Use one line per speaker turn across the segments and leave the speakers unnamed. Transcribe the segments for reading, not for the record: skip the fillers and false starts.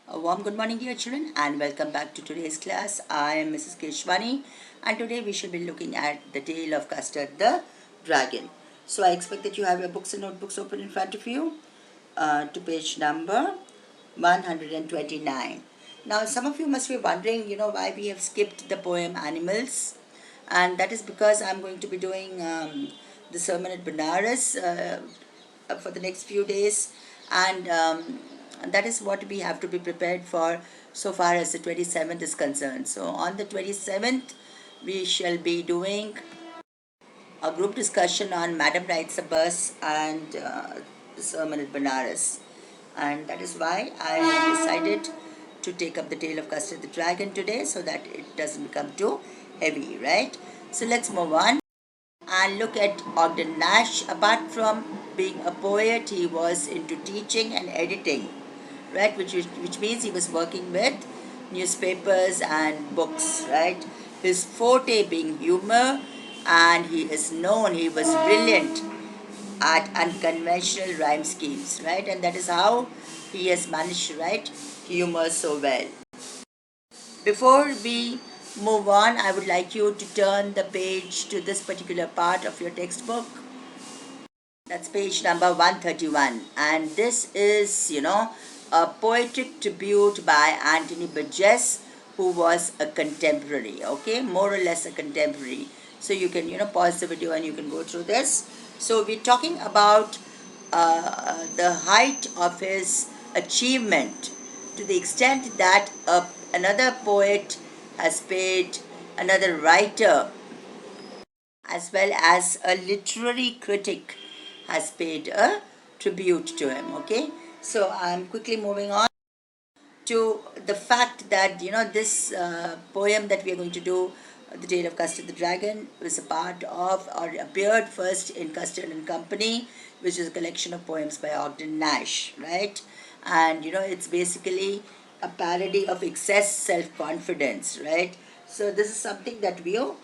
A warm good morning, dear children, and welcome back to today's class. I am Mrs. Keshwani, and today we shall be looking at the tale of Custard the Dragon. So, I expect that you have your books and notebooks open in front of you to page number 129. Now, some of you must be wondering, why we have skipped the poem Animals, and that is because I'm going to be doing the sermon at Banaras for the next few days, and that is what we have to be prepared for so far as the 27th is concerned. So on the 27th we shall be doing a group discussion on Madam Rides a Bus and the sermon at Banaras, and that is why I have decided to take up the tale of Custard the Dragon today, so that it doesn't become too heavy, right? So let's move on and look at Ogden Nash. Apart from being a poet, he was into teaching and editing, right? Which means he was working with newspapers and books, right? His forte being humor, and he was brilliant at unconventional rhyme schemes, right? And that is how he has managed to write humor so well. Before we move on, I would like you to turn the page to this particular part of your textbook. That's page number 131. And this is, a poetic tribute by Anthony Burgess, who was a contemporary, okay? More or less a contemporary. So you can, pause the video and you can go through this. So we're talking about the height of his achievement, to the extent that another poet has paid another writer, as well as a literary critic has paid a tribute to him. Okay, so I'm quickly moving on to the fact that this poem that we are going to do, The Tale of Custard the Dragon, was a part of, or appeared first in Custard and Company, which is a collection of poems by Ogden Nash, right? And it's basically a parody of excess self-confidence, right? So this is something that you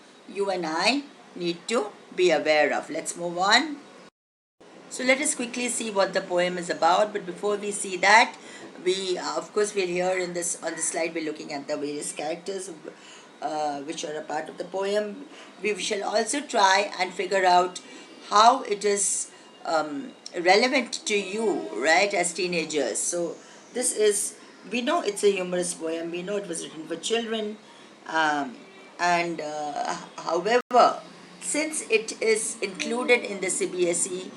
and I need to be aware of. Let's move on. So let us quickly see what the poem is about. But before we see that, we of course we're here in this on the slide. We're looking at the various characters which are a part of the poem. We shall also try and figure out how it is relevant to you, right, as teenagers. So this is, we know it's a humorous poem. We know it was written for children, and however, since it is included in the CBSE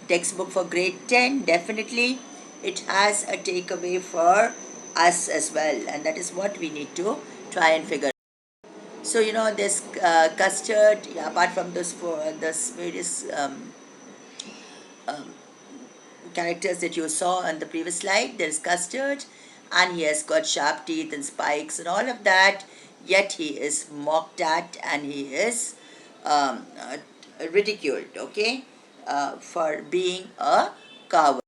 textbook for grade 10, definitely it has a takeaway for us as well, and that is what we need to try and figure. So this Custard, yeah, apart from those various characters that you saw on the previous slide, there's Custard, and he has got sharp teeth and spikes and all of that, yet he is mocked at and he is ridiculed, okay, for being a coward.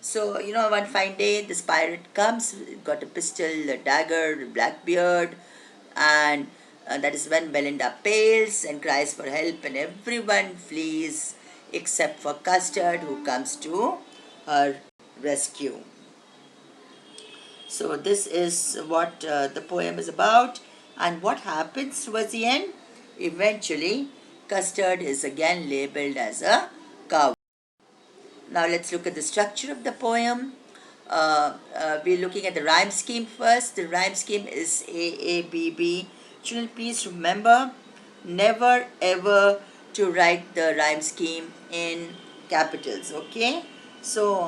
So, one fine day, this pirate comes, got a pistol, a dagger, a black beard, and that is when Belinda pales and cries for help, and everyone flees except for Custard, who comes to her rescue. So, this is what the poem is about, and what happens towards the end? Eventually, Custard is again labeled as a coward. Now let's look at the structure of the poem. We're looking at the rhyme scheme first. The rhyme scheme is AABB. Children, please remember never ever to write the rhyme scheme in capitals, okay? So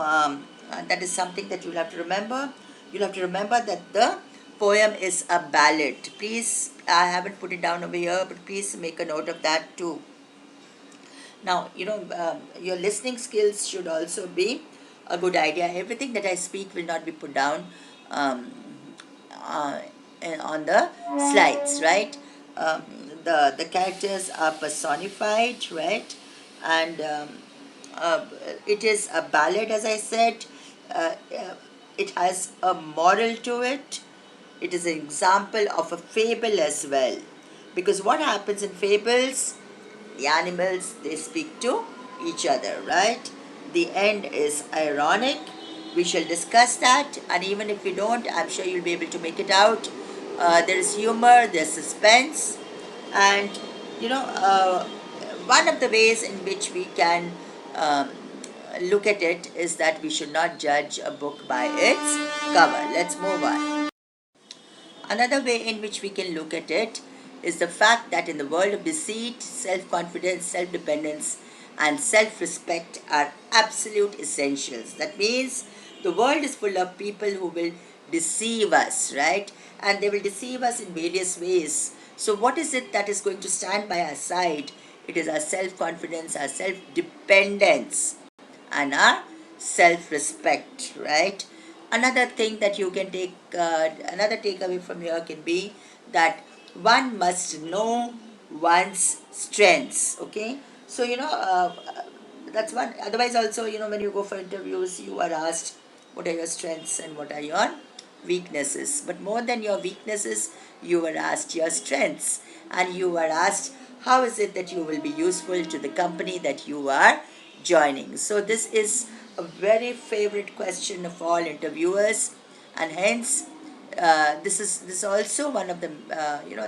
that is something that you'll have to remember. You'll have to remember that the poem is a ballad. Please, I haven't put it down over here, but please make a note of that too. Now, your listening skills should also be a good idea. Everything that I speak will not be put down um, uh, on the slides, right? Um, the characters are personified, right? And it is a ballad, as I said. It has a moral to it. It is an example of a fable as well. Because what happens in fables, the animals, they speak to each other, right? The end is ironic, We shall discuss that, and even if we don't, I'm sure you'll be able to make it out. There is humor, there's suspense, and you know, one of the ways in which we can um, look at it is that we should not judge a book by its cover. Let's move on. Another way in which we can look at it is the fact that in the world of deceit, self confidence, self dependence, and self respect are absolute essentials. That means the world is full of people who will deceive us, right? And they will deceive us in various ways. So, what is it that is going to stand by our side? It is our self confidence, our self dependence, and our self respect, right? Another thing that you can take, another takeaway from here can be that one must know one's strengths, okay? So, that's one. Otherwise, also, when you go for interviews, you are asked what are your strengths and what are your weaknesses. But more than your weaknesses, you were asked your strengths, and you were asked how is it that you will be useful to the company that you are joining. So this is a very favorite question of all interviewers, and hence this is also one of the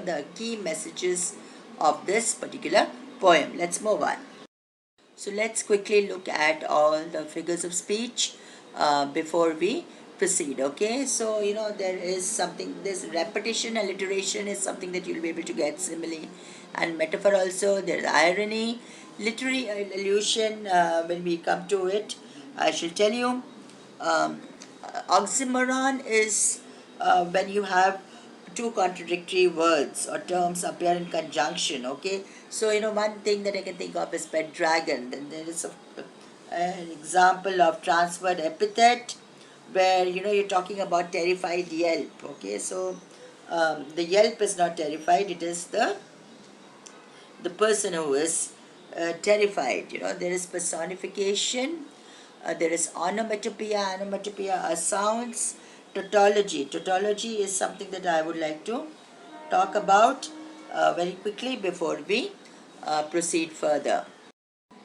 the key messages of this particular poem. Let's move on. So let's quickly look at all the figures of speech before we proceed. Okay, so there is something, this repetition, alliteration is something that you'll be able to get, simile and metaphor also. There's irony, literary allusion. When we come to it, I shall tell you. Um, Oxymoron is when you have two contradictory words or terms appear in conjunction. Okay, so one thing that I can think of is pet dragon. Then there is an example of transferred epithet where you're talking about terrified yelp. Okay, so the yelp is not terrified, it is the person who is terrified. There is personification, there is onomatopoeia. Onomatopoeia are sounds. Tautology is something that I would like to talk about very quickly before we proceed further.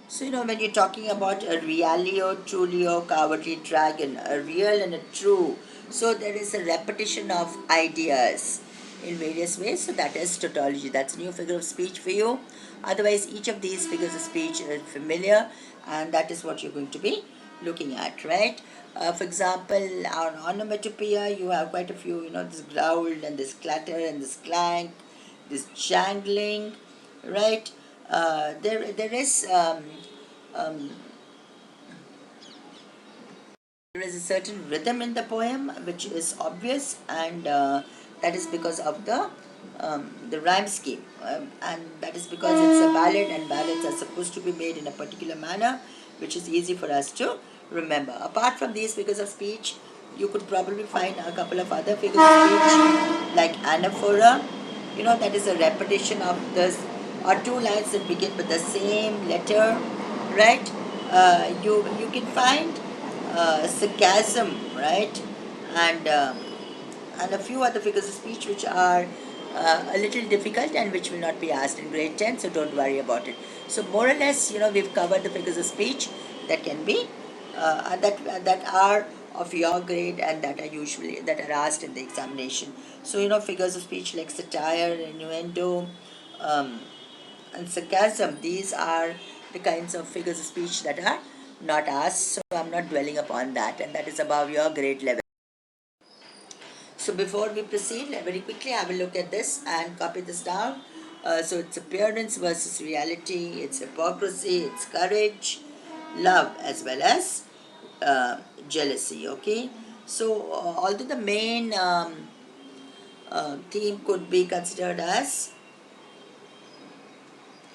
So, when you're talking about a realio, trulio, cowardly dragon, a real and a true, so there is a repetition of ideas in various ways. So, that is tautology. That's a new figure of speech for you. Otherwise, each of these figures of speech is familiar, and that is what you're going to be looking at, right? For example, on onomatopoeia, you have quite a few, this growl and this clatter and this clank, this jangling, right? There is there is a certain rhythm in the poem which is obvious, and that is because of the rhyme scheme, and that is because it's a ballad, and ballads are supposed to be made in a particular manner which is easy for us to remember. Apart from these figures of speech, you could probably find a couple of other figures of speech like anaphora. That is a repetition of this or two lines that begin with the same letter, right? You can find sarcasm, right? And and a few other figures of speech which are a little difficult and which will not be asked in grade 10, so don't worry about it. So more or less, we've covered the figures of speech that can be that are of your grade and that are asked in the examination. So figures of speech like satire, innuendo, um, and sarcasm, these are the kinds of figures of speech that are not asked, so I'm not dwelling upon that, and that is above your grade level. So before we proceed, very quickly have a look at this and copy this down. So it's appearance versus reality, it's hypocrisy, it's courage, love, as well as jealousy. Okay, so although the main theme could be considered as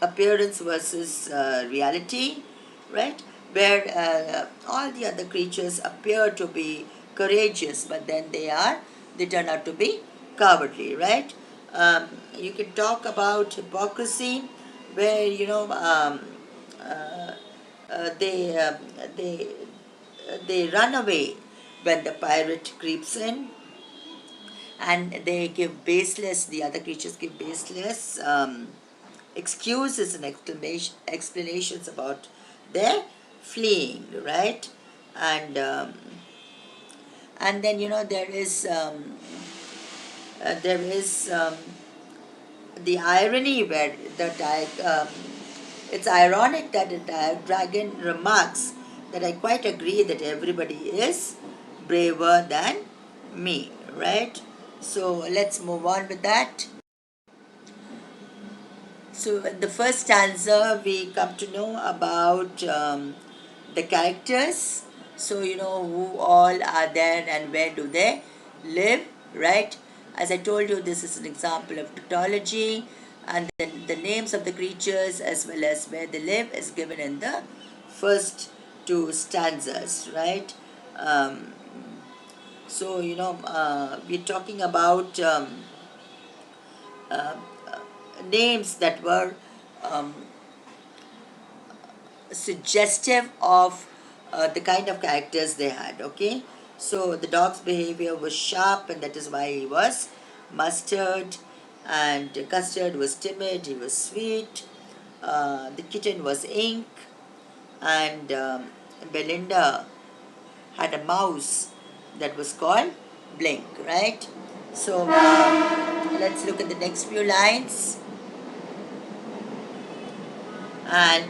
appearance versus reality, right? Where all the other creatures appear to be courageous, but then they turn out to be cowardly, right? You can talk about hypocrisy, where uh, they they run away when the pirate creeps in, and they give baseless, the other creatures give baseless excuses and explanations about their fleeing, right? And And then there is the irony where it's ironic that the dragon remarks that I quite agree that everybody is braver than me, right? So let's move on with that. So in the first stanza, we come to know about the characters. So who all are there and where do they live, right? As I told you, this is an example of tautology, and then the names of the creatures as well as where they live is given in the first two stanzas, right? Um, so we're talking about uh, names that were um, suggestive of the kind of characters they had. Okay, so the dog's behavior was sharp, and that is why he was Mustard, and Custard was timid, he was sweet. The kitten was Ink, and Belinda had a mouse that was called Blink, right? So let's look at the next few lines. And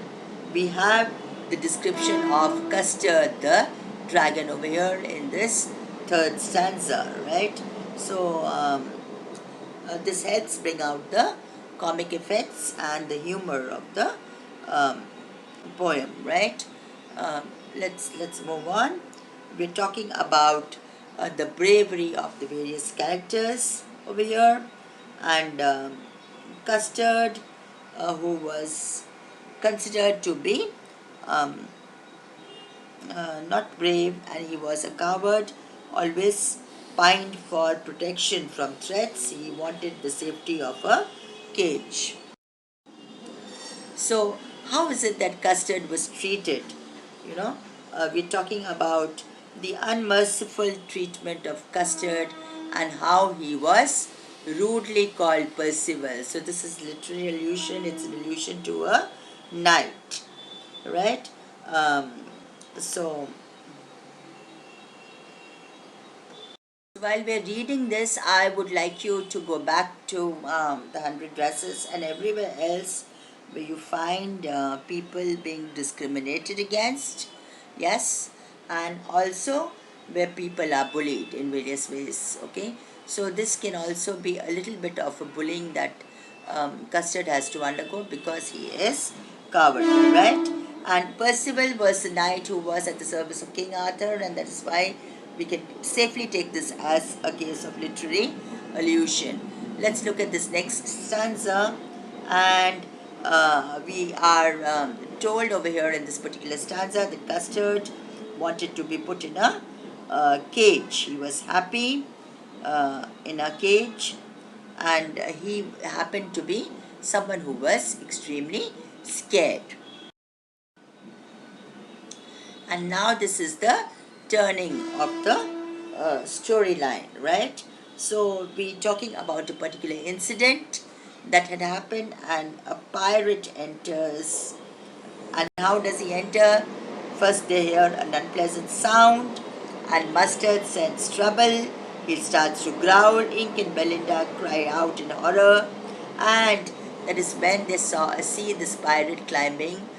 we have the description of Custard the dragon over here in this third stanza, right? So this helps bring out the comic effects and the humor of the um, poem, right? Um, let's move on. We're talking about the bravery of the various characters over here, and Custard, who was considered to be um, not brave, and he was a coward, always pined for protection from threats. He wanted the safety of a cage. So, how is it that Custard was treated? You know, we're talking about the unmerciful treatment of Custard and how he was rudely called Percival. So, this is literary allusion, it's an allusion to a knight, right? Um, so, while we're reading this, I would like you to go back to the Hundred Dresses and everywhere else where you find people being discriminated against, yes, and also where people are bullied in various ways, okay? So, this can also be a little bit of a bullying that Custard has to undergo because he is cowardly, right? And Percival was the knight who was at the service of King Arthur, and that is why we can safely take this as a case of literary allusion. Let's look at this next stanza, and we are told over here in this particular stanza that Custard wanted to be put in a cage. He was happy in a cage, and he happened to be someone who was extremely scared. And now this is the turning of the storyline, right? So we're talking about a particular incident that had happened, and a pirate enters. And how does he enter? First they hear an unpleasant sound, and Mustard scents trouble. He starts to growl. Ink and Belinda cry out in horror, and that is when they see this pirate climbing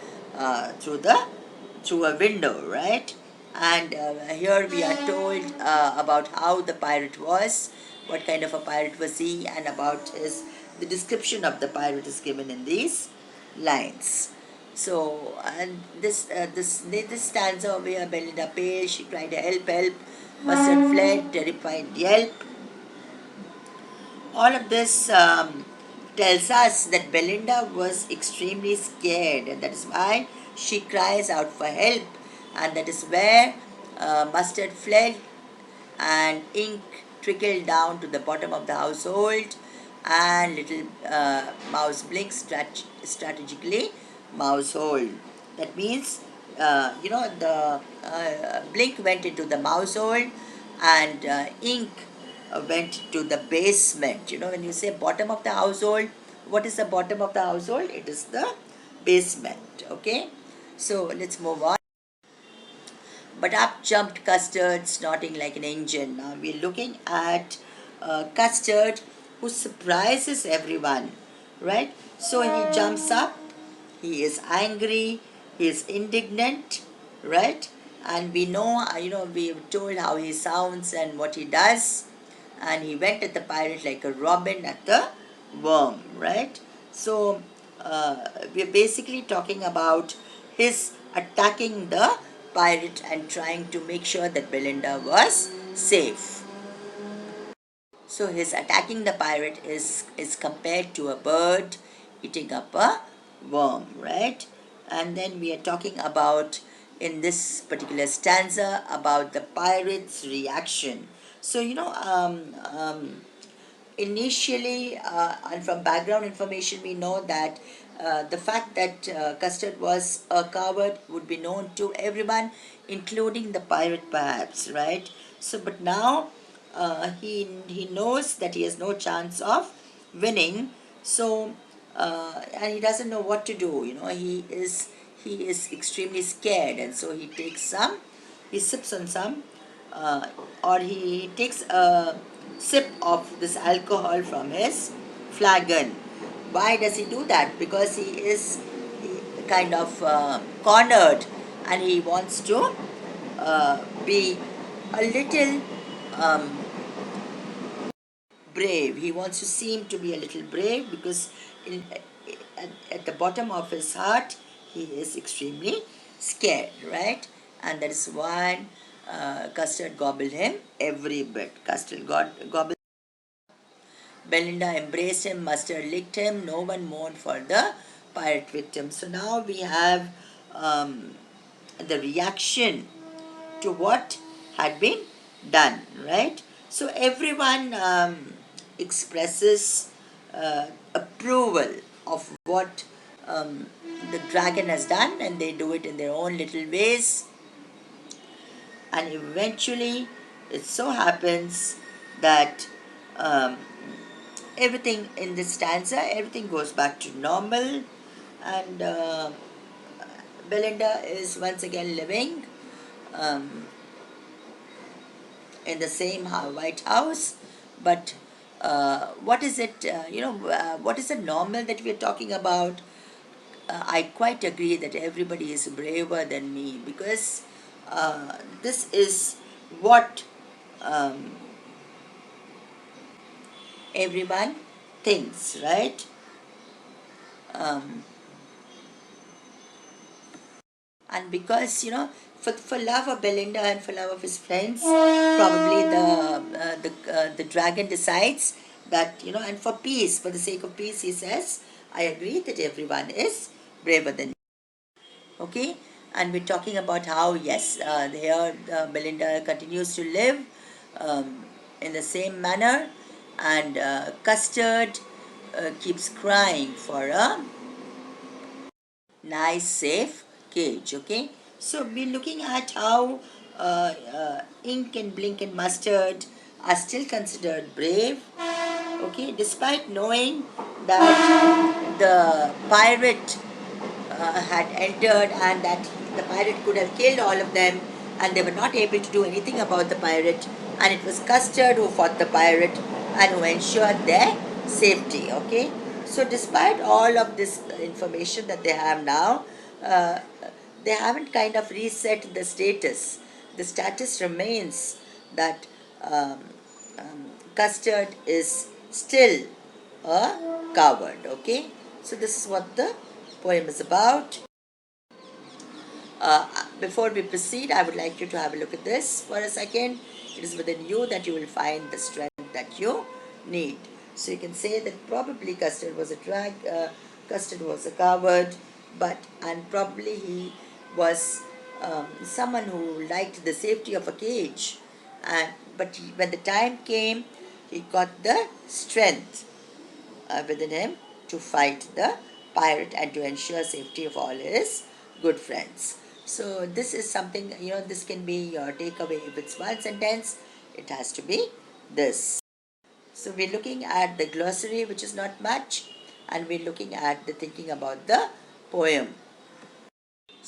through a window, right? And here we are told about how the pirate was, what kind of a pirate was he, and about his the description of the pirate is given in these lines. So, and this stanza where Belinda pale, she cried, "Help, help!" Mustard fled, terrified, yelp. All of this tells us that Belinda was extremely scared, and that is why she cries out for help, and that is where Mustard fled, and ink trickled down to the bottom of the household, and little mouse Blink strategically mousehold. That means, the Blink went into the mousehold, and ink went to the basement. When you say bottom of the household, what is the bottom of the household? It is the basement, okay? So let's move on. but up jumped Custard, snorting like an engine. Now we're looking at Custard, who surprises everyone, right? So he jumps up, he is angry, he is indignant, right? And we know, we've told how he sounds and what he does. And he went at the pirate like a robin at the worm, right? So we're basically talking about his attacking the pirate and trying to make sure that Belinda was safe. So his attacking the pirate is compared to a bird eating up a worm, right? And then we are talking about in this particular stanza about the pirate's reaction. So initially, and from background information, we know that the fact that Custard was a coward would be known to everyone, including the pirate, perhaps, right? So, but now he knows that he has no chance of winning. So, and he doesn't know what to do. He is extremely scared, and so he sips on some, or he takes a sip of this alcohol from his flagon. Why does he do that? Because he kind of cornered, and he wants to be a little brave. He wants to seem to be a little brave because at the bottom of his heart, he is extremely scared, right? And that is why Custard gobbled him every bit. Gobbled. Belinda embraced him, Mustard licked him, no one mourned for the pirate victim. So now we have the reaction to what had been done, right? So everyone expresses approval of what the dragon has done, and they do it in their own little ways. And eventually, it so happens that um, everything in this stanza, everything goes back to normal, and Belinda is once again living um, in the same White House. But what is it, what is the normal that we are talking about? I quite agree that everybody is braver than me, because this is what um, everyone thinks, right? Um, and because for love of Belinda and for love of his friends, probably the dragon decides that, and for peace, for the sake of peace, he says, I agree that everyone is braver than me. Okay, and we're talking about how, yes, here Belinda continues to live in the same manner, and Custard keeps crying for a nice safe cage. Okay, so we're looking at how Ink and Blink and Mustard are still considered brave, okay, despite knowing that the pirate had entered, and that the pirate could have killed all of them, and they were not able to do anything about the pirate, and it was Custard who fought the pirate and who ensured their safety. Okay, so despite all of this information that they have now, uh, they haven't kind of reset the status. The status remains that Custard is still a coward. Okay, so this is what the poem is about. Before we proceed, I would like you to have a look at this for a second. It is within you that you will find the strength that you need. So you can say that probably Custard was a coward, and probably he was someone who liked the safety of a cage. When the time came, he got the strength within him to fight the pirate and to ensure safety of all his good friends. So this is something, this can be your takeaway. If it's one sentence, it has to be this. So we're looking at the glossary, which is not much, and we're looking at the thinking about the poem.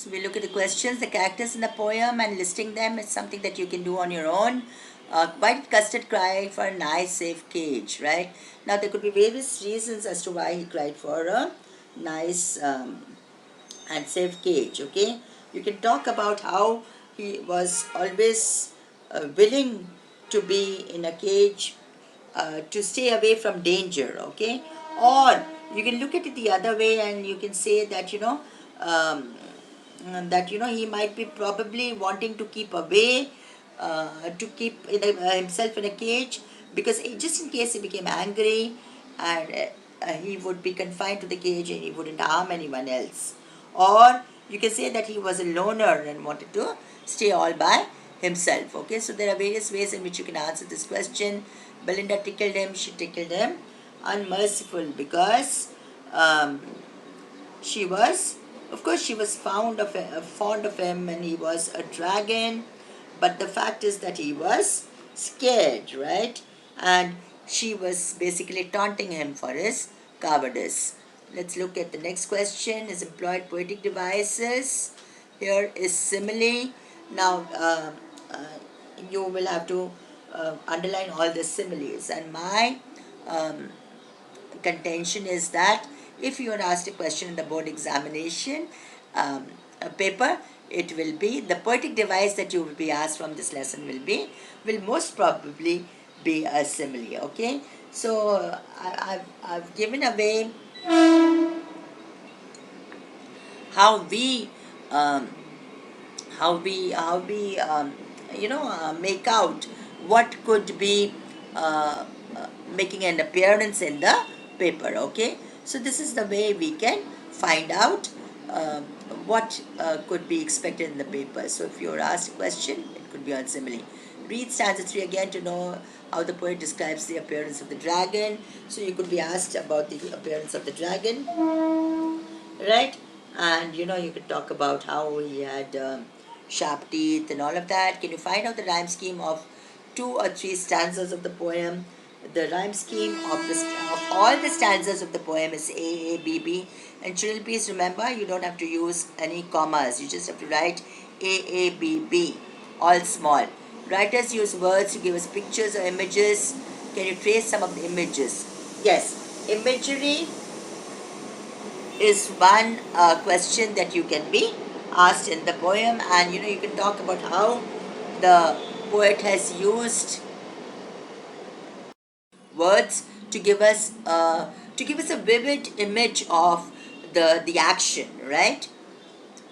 So we look at the questions, the characters in the poem, and listing them is something that you can do on your own. Why did Custard cry for a nice, safe cage, right? Now there could be various reasons as to why he cried for a nice and safe cage, okay? You can talk about how he was always willing to be in a cage to stay away from danger, okay? Or you can look at it the other way and you can say that, um, he might be probably wanting to keep away, to keep himself in a cage, because just in case he became angry, and he would be confined to the cage and he wouldn't harm anyone else. Or you can say that he was a loner and wanted to stay all by himself. Okay, so there are various ways in which you can answer this question. Belinda tickled him, she tickled him. Unmerciful, because um, she was, of course, she was fond of him, and he was a dragon. But the fact is that he was scared, right? And she was basically taunting him for his cowardice. Let's look at the next question. Is employed poetic devices. Here is simile. Now, you will have to underline all the similes. And my um, contention is that if you are asked a question in the board examination paper, it will be the poetic device that you will be asked from this lesson will most probably be a simile. Okay, so I've given away how we um, make out what could be making an appearance in the paper. Okay, so this is the way we can find out what could be expected in the paper. So if you're asked a question, it could be on simile. Read stanza 3 again to know how the poet describes the appearance of the dragon. So you could be asked about the appearance of the dragon, right? And you could talk about how he had sharp teeth and all of that. Can you find out the rhyme scheme of 2 or 3 stanzas of the poem? The rhyme scheme of all the stanzas of the poem is A, A, B, B. And children, please remember, you don't have to use any commas. You just have to write A, A, B, B, all small. Writers use words to give us pictures or images. Can you trace some of the images? Yes, imagery is one question that you can be asked in the poem. And you can talk about how the poet has used words to give us a vivid image of the action, right?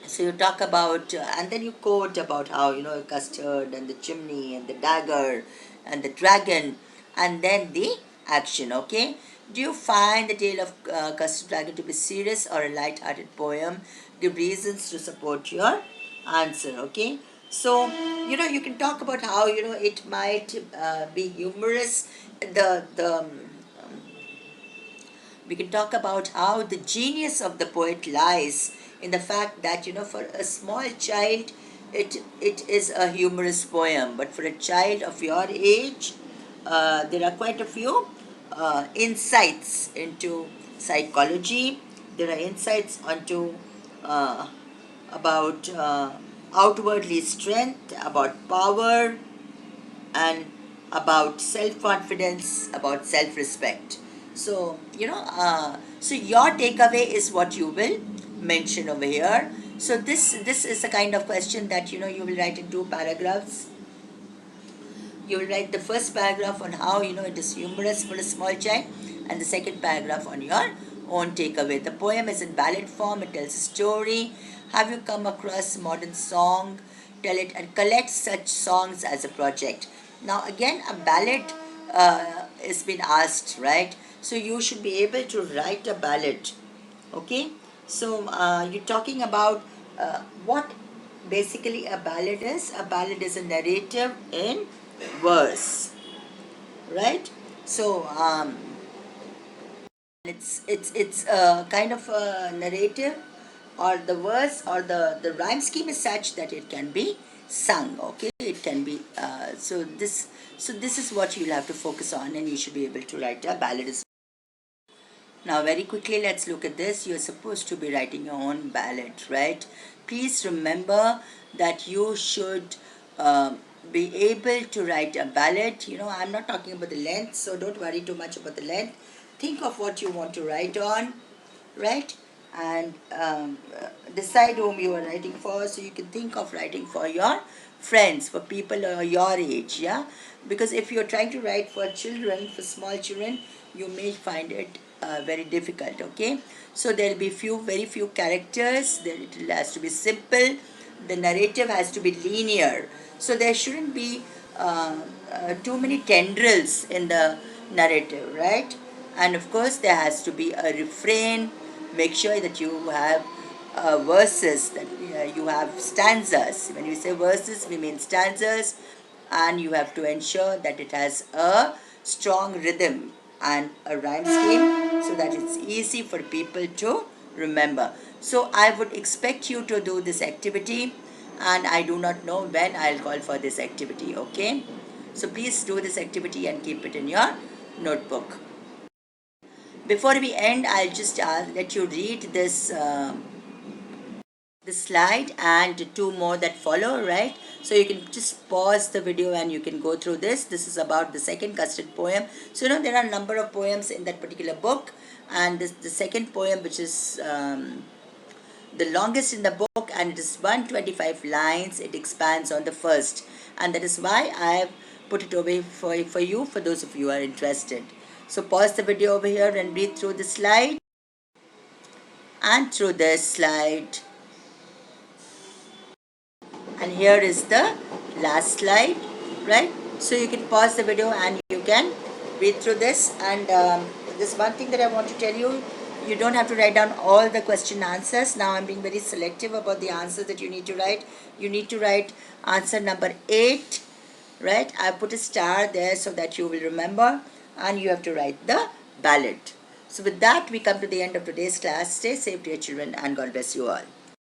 So you talk about and then you quote about how Custard and the chimney and the dagger and the dragon, and then the action. Okay, do you find the tale of Custard Dragon to be serious or a light-hearted poem? Give reasons to support your answer. Okay, so you can talk about how it might be humorous. The We can talk about how the genius of the poet lies in the fact that for a small child it is a humorous poem, but for a child of your age there are quite a few insights into psychology. There are insights onto uh, about outwardly strength, about power, and about self-confidence, about self-respect. So so your takeaway is what you will mention over here. So this is the kind of question that you will write in 2 paragraphs. You will write the first paragraph on how it is humorous for a small child, and the second paragraph on your own takeaway. The poem is in ballad form. It tells a story. Have you come across modern song? Tell it and collect such songs as a project. Now again, a ballad is been asked, right? So you should be able to write a ballad. Okay, so you're talking about what basically a ballad is. A ballad is a narrative in verse, right? So it's a kind of a narrative, or the verse or the rhyme scheme is such that it can be sung. Okay, it can be so this is what you'll have to focus on, and you should be able to write a ballad. Now, very quickly, let's look at this. You're supposed to be writing your own ballot, right? Please remember that you should be able to write a ballot. You know, I'm not talking about the length, so don't worry too much about the length. Think of what you want to write on, right? And decide whom you are writing for. So you can think of writing for your friends, for people your age, yeah? Because if you're trying to write for children, for small children, you may find it very difficult, okay? So there'll be very few characters, then it has to be simple, the narrative has to be linear. So there shouldn't be too many tendrils in the narrative, right? And of course, there has to be a refrain. Make sure that you have verses, that you have stanzas. When we say verses, we mean stanzas, and you have to ensure that it has a strong rhythm and a rhyme scheme so that it's easy for people to remember. So I would expect you to do this activity, and I do not know when I'll call for this activity, okay? So please do this activity and keep it in your notebook. Before we end, I'll just let you read this slide and two more that follow, right? So you can just pause the video and you can go through this. This is about the second Custard poem. So you know there are a number of poems in that particular book, and the second poem, which is the longest in the book, and it is 125 lines. It expands on the first, and that is why I have put it over for you, for those of you who are interested. So pause the video over here and read through the slide and through this slide. And here is the last slide, right? So you can pause the video and you can read through this. And this one thing that I want to tell you, you don't have to write down all the question answers. Now I'm being very selective about the answers that you need to write. You need to write answer number 8, right? I put a star there so that you will remember, and you have to write the ballot. So with that, we come to the end of today's class. Stay safe, dear children, and God bless you all.